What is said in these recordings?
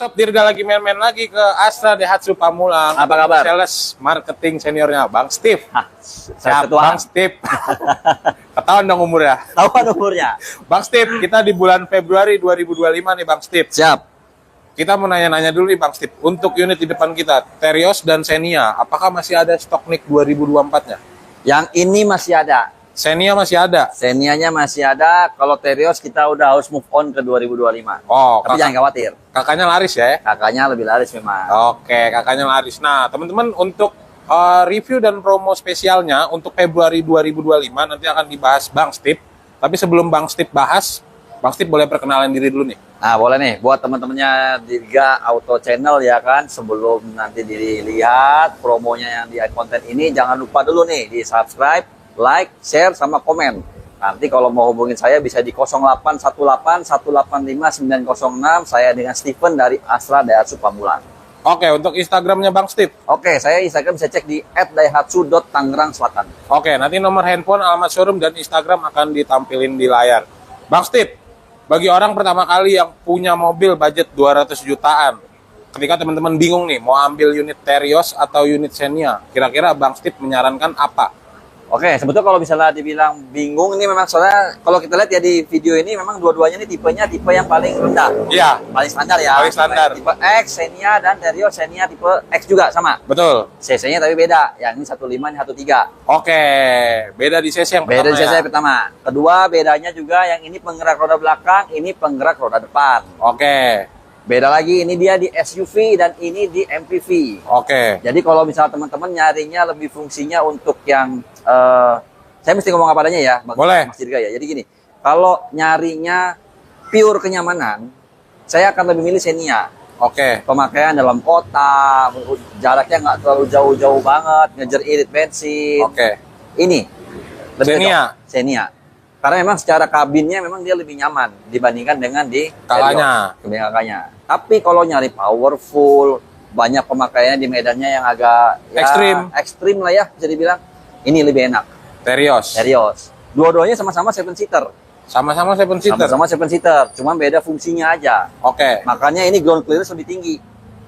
Sob Dirga lagi main-main lagi ke Astra Daihatsu Pamulang. Apa kabar? Sales marketing seniornya Bang Steve. Siap, Bang Steve. Ketahuan dong umurnya. Tahuan umurnya. Bang Steve, kita di bulan Februari 2025 nih Bang Steve. Siap. Kita mau nanya-nanya dulu nih Bang Steve. Untuk unit di depan kita, Terios dan Xenia, apakah masih ada stok NIK 2024-nya? Yang ini masih ada. Xenia masih ada. Xenia-nya masih ada. Kalau Terios kita udah harus move on ke 2025. Oh, Tapi jangan khawatir. kakaknya laris ya? Kakaknya lebih laris memang. Oke, kakaknya laris. Nah, teman-teman, untuk review dan promo spesialnya untuk Februari 2025 nanti akan dibahas Bang Steve. Tapi sebelum Bang Steve bahas, Bang Steve boleh perkenalan diri dulu nih. Nah, boleh nih buat teman-temannya Dirga Auto Channel ya kan. Sebelum nanti dilihat promonya yang di konten ini, jangan lupa dulu nih di subscribe, like, share, sama komen. Nanti kalau mau hubungin saya bisa di 0818-185-906. Saya dengan Steven dari Astra Daihatsu Pamulang. Oke, untuk Instagramnya Bang Steve. Oke, saya Instagram bisa cek di @daihatsu.tangerang Selatan. Oke, nanti nomor handphone, alamat showroom, dan Instagram akan ditampilin di layar. Bang Steve, bagi orang pertama kali yang punya mobil budget 200 jutaan, ketika teman-teman bingung nih, mau ambil unit Terios atau unit Xenia, kira-kira Bang Steve menyarankan apa? Oke, sebetulnya kalau misalnya dibilang bingung, ini memang soalnya kalau kita lihat ya di video ini memang dua-duanya ini tipenya tipe yang paling rendah. Iya. Paling standar ya. Paling standar. Tipe X, Xenia, dan Terios Xenia tipe X juga sama. Betul. CC-nya tapi beda. Yang ini 15, ini 13. Oke, beda di sesi yang Beda pertama di CC ya? pertama. Kedua, bedanya juga yang ini penggerak roda belakang, ini penggerak roda depan. Oke, Beda lagi, ini dia di SUV dan ini di MPV. oke. Jadi kalau misalnya teman-teman nyarinya lebih fungsinya untuk yang saya mesti ngomong apa adanya ya, Boleh. Mas Dirga ya. Jadi gini, kalau nyarinya pure kenyamanan, saya akan lebih milih Xenia. Oke, Pemakaian dalam kota, jaraknya nggak terlalu jauh-jauh banget, ngejar irit bensin. oke. Ini lebih Xenia. cocok. Xenia. Karena memang secara kabinnya memang dia lebih nyaman dibandingkan dengan di Kakaknya. Terios, kakaknya. Tapi kalau nyari powerful, banyak pemakaiannya di medannya yang agak ya, ekstrim lah ya bisa dibilang. Ini lebih enak. Terios. Terios. Dua-duanya sama-sama 7-seater. Sama-sama 7-seater. Sama-sama 7-seater, cuma beda fungsinya aja. Oke. Makanya ini ground clearance lebih tinggi.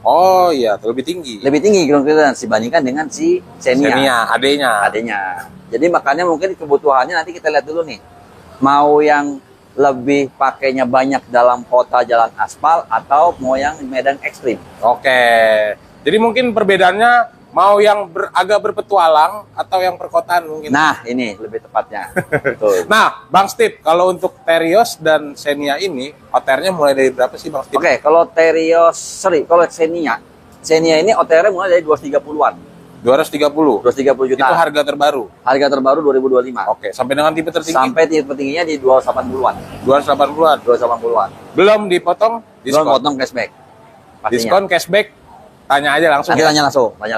Oh iya, lebih tinggi. Lebih tinggi ground clearance dibandingkan dengan si Xenia. Xenia, adenya. Adanya. Jadi makanya mungkin kebutuhannya nanti kita lihat dulu nih. Mau yang lebih pakainya banyak dalam kota jalan aspal atau mau yang medan ekstrim. Oke. Jadi mungkin perbedaannya mau yang agak berpetualang atau yang perkotaan mungkin. Nah, ini lebih tepatnya. Betul. Nah, Bang Steve, kalau untuk Terios dan Xenia ini, OTR-nya mulai dari berapa sih Bang Steve? Oke, kalau kalau Xenia ini OTR mulai dari 230-an. 230. 230 juta. Itu harga terbaru. Harga terbaru 2025. Oke, sampai dengan tipe tertinggi? Sampai tipe tingginya di 280-an. 280-an. 280-an. Belum dipotong diskon. Belum potong cashback. Pastinya. Diskon cashback. Tanya aja langsung. Nanti Ya. tanya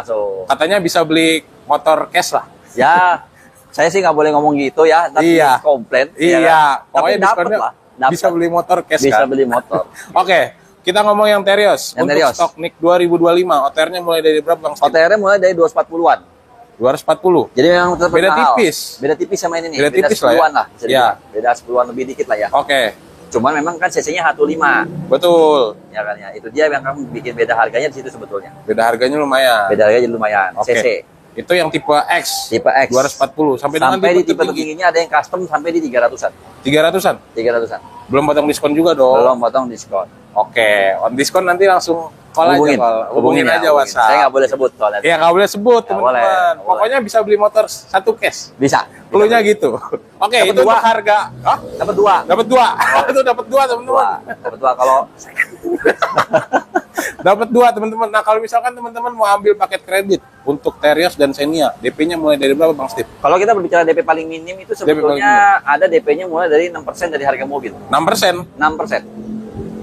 langsung. Katanya bisa beli motor cash lah. Ya, saya sih nggak boleh ngomong gitu ya. Tapi Iya. komplain. Iya, ya kan? Tapi pokoknya dapat diskonnya lah. Dapet. bisa beli motor cash Bisa kan? beli motor. Oke, kita ngomong yang Terios. Yang Untuk Terios. stok NIK 2025, OTR-nya mulai dari berapa Bang Steve? OTR mulai dari 240-an. 240. Jadi memang tetap Beda mahal. tipis. Beda tipis sama ini nih. Beda tipis lah ya. 10-an lah. bisa Iya. dibilang. Beda 10-an lebih dikit lah ya. Oke, Cuman memang kan CC-nya 15. betul. Ya kan ya. Itu dia yang kamu bikin beda harganya di situ sebetulnya. Beda harganya lumayan. Beda harganya jadi lumayan. Oke. CC. Itu yang tipe X. Tipe X. 240 sampai dengan Sampai di tipe tertinggi. tertingginya ada yang custom sampai di 300-an. 300-an. 300-an. Belum potong diskon juga dong. Belum potong diskon. Oke, on diskon nanti langsung call Hubungin. aja, call. Hubungin ya, aja WhatsApp. Saya nggak boleh sebut soalnya. Ya nggak boleh sebut Nggak boleh, teman-teman. nggak boleh. Pokoknya bisa beli motor satu cash. Bisa. Cluenya gitu. Oke, Dapat itu dua. untuk harga. Hah? Dapat 2. Dapat dua. Itu dapat dua teman-teman. Dapat 2 kalau Dapat dua teman-teman. Nah kalau misalkan teman-teman mau ambil paket kredit untuk Terios dan Xenia, DP-nya mulai dari berapa Bang Steve? kalau kita berbicara DP paling minim itu sebetulnya ada DP-nya mulai dari 6% dari harga mobil. 6%. 6%.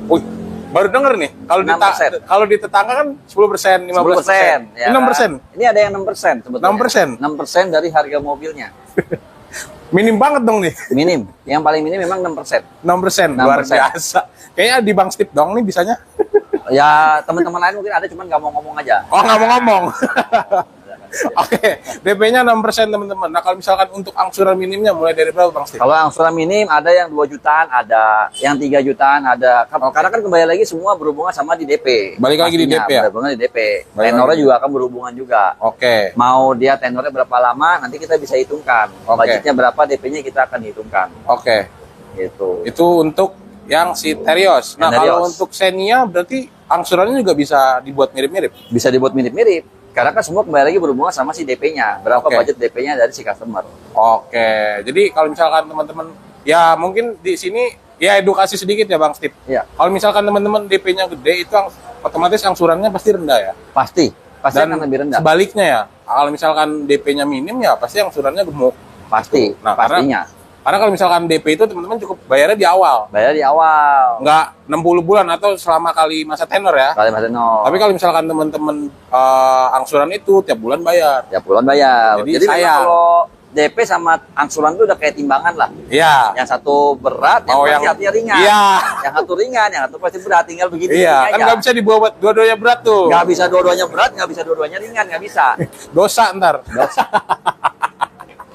Wih, baru denger nih. Kalau di 6%. kalau di tetangga kan 10%, 15%. 10%. Ya 6%. kan? Ini ada yang 6% sebetulnya. 6%? 6% dari harga mobilnya. Minim banget dong nih. Minim. Yang paling minim memang 6%. 6%, luar 6%. biasa. Kayaknya di Bang Steve dong nih bisanya. Ya teman-teman lain mungkin ada cuman nggak mau ngomong aja. Oh, nggak mau ngomong. Oke, DP-nya 6% teman-teman. Nah, kalau misalkan untuk angsuran minimnya mulai dari berapa Bang Steve? Kalau angsuran minim ada yang 2 jutaan, ada yang 3 jutaan, ada. Karena kan kembali lagi semua berhubungan sama di DP. Balik lagi di DP ya? Berhubungan di DP. Balik Tenornya lagi. juga akan berhubungan juga. Oke. Mau dia tenornya berapa lama, nanti kita bisa hitungkan. Oke. Budgetnya berapa, DP-nya kita akan hitungkan. Oke. Gitu. Itu untuk yang si Terios. Nah, Yang kalau Terios. untuk Xenia berarti angsurannya juga bisa dibuat mirip-mirip. Bisa dibuat mirip-mirip. Karena kan semua kembali lagi berhubungan sama si DP-nya. Berapa Oke. budget DP-nya dari si customer. Oke. Jadi kalau misalkan teman-teman ya mungkin di sini ya edukasi sedikit ya Bang Steve. Iya. Kalau misalkan teman-teman DP-nya gede itu otomatis angsurannya pasti rendah ya. Pasti Dan akan lebih rendah. sebaliknya ya. Kalau misalkan DP-nya minim ya pasti angsurannya gemuk. Pasti, Nah, pastinya. Karena kalau misalkan DP itu teman-teman cukup bayarnya di awal. Bayar di awal. Nggak 60 bulan atau selama kali masa tenor ya. Kali Mas Eno. Tapi kalau misalkan teman-teman angsuran itu tiap bulan bayar. Ya bulan bayar. Jadi Jadi memang sayang. kalau DP sama angsuran itu udah kayak timbangan lah. Iya. Yang satu berat, yang Oh, pasti yang- hatinya ringan. Iya. Yang satu ringan, yang satu pasti berat. Tinggal begini Iya, kan nggak bisa dibawa buat dua-duanya berat tuh. Nggak bisa dua-duanya berat, nggak bisa dua-duanya ringan, nggak bisa. Dosa ntar.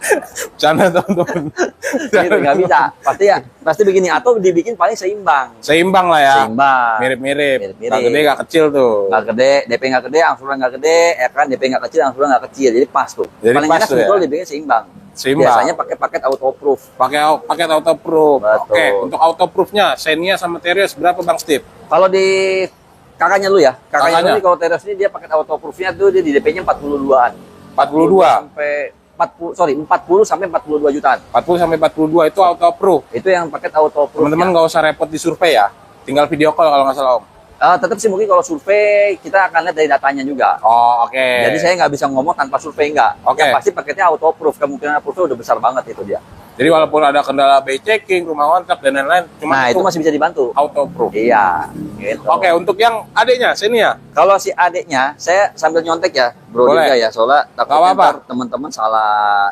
Bercanda teman-teman. Gitu, nggak bisa. Pasti begini atau dibikin paling seimbang. Seimbang lah ya. Seimbang. Mirip-mirip. Mirip-mirip. Nggak gede nggak kecil tuh. Nggak gede, DP nggak gede, angsuran nggak gede, ya kan DP nggak kecil, angsuran nggak kecil, jadi pas tuh. Jadi Paling pas enak tuh ya? sebetulnya dibikin seimbang. Seimbang. Biasanya pakai paket auto approve. Pakai paket autoproof. Betul. Oke, untuk autoproofnya Xenia sama Terios berapa Bang Steve? Kalau di kakaknya lu ya, Kakaknya. lu nih, kalau Teros ini dia paket auto approve-nya tuh dia di DP-nya 42-an. 42. Sampai 40 sampai 42 jutaan. 40 sampai 42 itu autoproof. Itu yang paket auto approve. Teman-teman nggak usah repot di survei ya. Tinggal video call kalau nggak salah Om. Tetap sih mungkin kalau survei kita akan lihat dari datanya juga. Oh, oke. Jadi saya nggak bisa ngomong tanpa survei nggak. Oke. Yang pasti paketnya auto approve, kemungkinan approve udah besar banget itu dia. Jadi walaupun ada kendala by checking, rumah kontrak dan lain-lain, cuma Nah, itu masih bisa dibantu. autoproof. Iya, gitu. Oke, untuk yang adiknya Xenia. Kalau si adiknya, saya sambil nyontek ya, Bro Boleh. Diga ya, soalnya Gak takutnya apa-apa. ntar teman-teman salah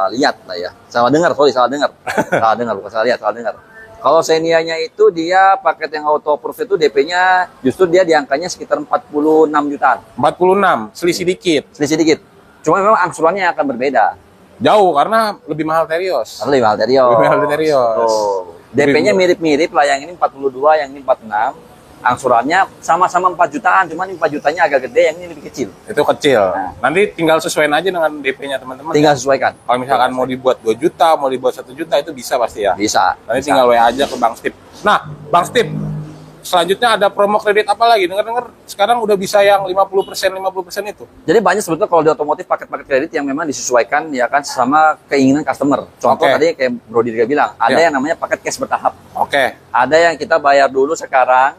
lihat lah ya. Salah dengar, salah dengar. Salah dengar, bukan salah lihat, salah dengar. Kalau Xenia-nya itu dia paket yang auto approve itu DP-nya justru dia diangkanya sekitar 46 jutaan. 46, selisih dikit. Selisih dikit. Cuma memang angsurannya akan berbeda. Jauh karena lebih mahal Terios. Karena lebih mahal Terios. Lebih mahal Terios. Tuh. DP-nya mirip-mirip lah, yang ini 42, yang ini 46. Angsurannya sama-sama 4 jutaan, cuman 4 jutanya agak gede, yang ini lebih kecil. Itu kecil. Nah. Nanti tinggal sesuaiin aja dengan DP-nya teman-teman. Tinggal sesuaikan. Kalau misalkan mau dibuat 2 juta, mau dibuat 1 juta itu bisa pasti ya. Bisa. Nanti bisa. tinggal WA aja ke Bang Steve. Nah, Bang Steve, selanjutnya ada promo kredit apa lagi? Dengar-dengar sekarang udah bisa yang 50% itu. Jadi banyak sebetulnya kalau di otomotif paket-paket kredit yang memang disesuaikan ya kan sama keinginan customer. Contoh Oke. tadi kayak Bro Dirga bilang, ada Ya. yang namanya paket cash bertahap. Oke, Ada yang kita bayar dulu sekarang,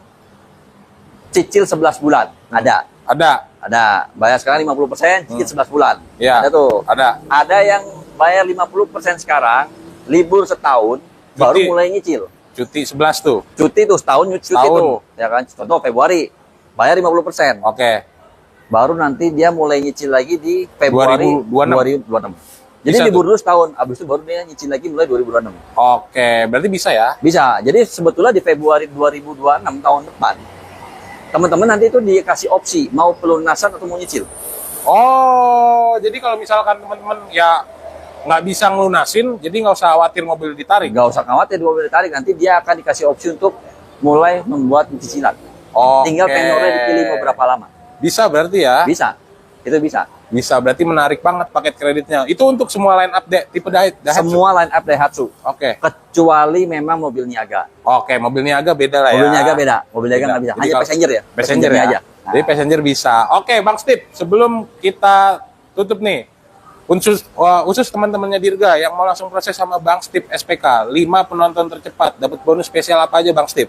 cicil 11 bulan. Ada. ada. Bayar sekarang 50%, cicil 11 bulan. Ya. Ada tuh. Ada. Ada yang bayar 50% sekarang, libur setahun, baru mulai nyicil. Cuti 11 tuh. Cuti tuh, setahun cuti Setahun. tuh. Ya kan? Contoh Februari, bayar 50%. Oke. Baru nanti dia mulai nyicil lagi di Februari 2026. 2026. Jadi Bisa libur dulu setahun, habis itu baru dia nyicil lagi mulai 2026. Oke, berarti bisa ya? Bisa. Jadi sebetulnya di Februari 2026 tahun depan, teman-teman nanti itu dikasih opsi mau pelunasan atau mau nyicil. Oh, jadi kalau misalkan teman-teman ya nggak bisa ngelunasin, jadi nggak usah khawatir mobil ditarik. Nggak usah khawatir dua mobil ditarik, nanti dia akan dikasih opsi untuk mulai membuat cicilan. Oke. Tinggal tenornya dipilih mau berapa lama. Bisa berarti ya? Bisa. Itu bisa. Bisa, berarti menarik banget paket kreditnya. Itu untuk semua line up tipe Daihatsu? Semua line up Daihatsu. Oke. Kecuali memang mobil niaga. Oke, mobil niaga beda lah ya. Mobil niaga beda. Mobil niaga nggak bisa. Jadi Hanya kalau- passenger ya. Passenger ya? aja. Nah, Jadi passenger bisa. Oke, Bang Steve, sebelum kita tutup nih, khusus teman-temannya Dirga yang mau langsung proses sama Bang Steve SPK, 5 penonton tercepat, dapat bonus spesial apa aja Bang Steve?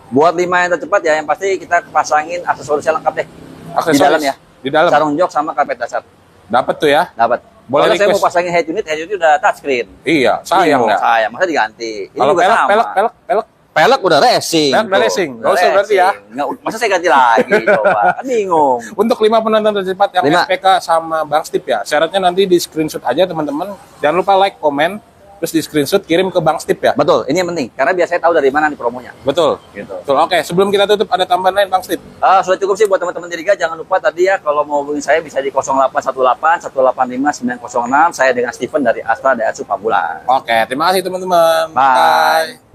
buat 5 yang tercepat ya, yang pasti kita pasangin aksesorisnya lengkap deh. Di Aksesoris dalam ya. Di dalam. Sarung jok sama karpet dasar. Dapat tuh ya? Dapat. Boleh Soalnya saya request. mau pasangin head unit udah touchscreen. Iya, sayang ya. Sayang, masa diganti. Ini Kalau juga sama. pelek. Pelek udah racing. Pelek udah tuh. racing. Udah Nggak usah berarti ya. racing. Nggak, masa saya ganti lagi coba. Kan bingung. Untuk 5 penonton tercepat yang 5. SPK sama Bang Steve ya. Syaratnya nanti di screenshot aja teman-teman. Jangan lupa like, komen. terus di screenshot kirim ke Bang Steve ya. Betul, ini yang penting karena biar saya tahu dari mana nih promonya. Betul. Gitu. Betul. Oke, sebelum kita tutup ada tambahan lain Bang Steve. Sudah cukup sih buat teman-teman Diriga. Jangan lupa tadi ya kalau mau hubungi saya bisa di 0818 185 906. Saya dengan Steven dari Astra Daihatsu Pamulang. Oke, terima kasih teman-teman. Bye.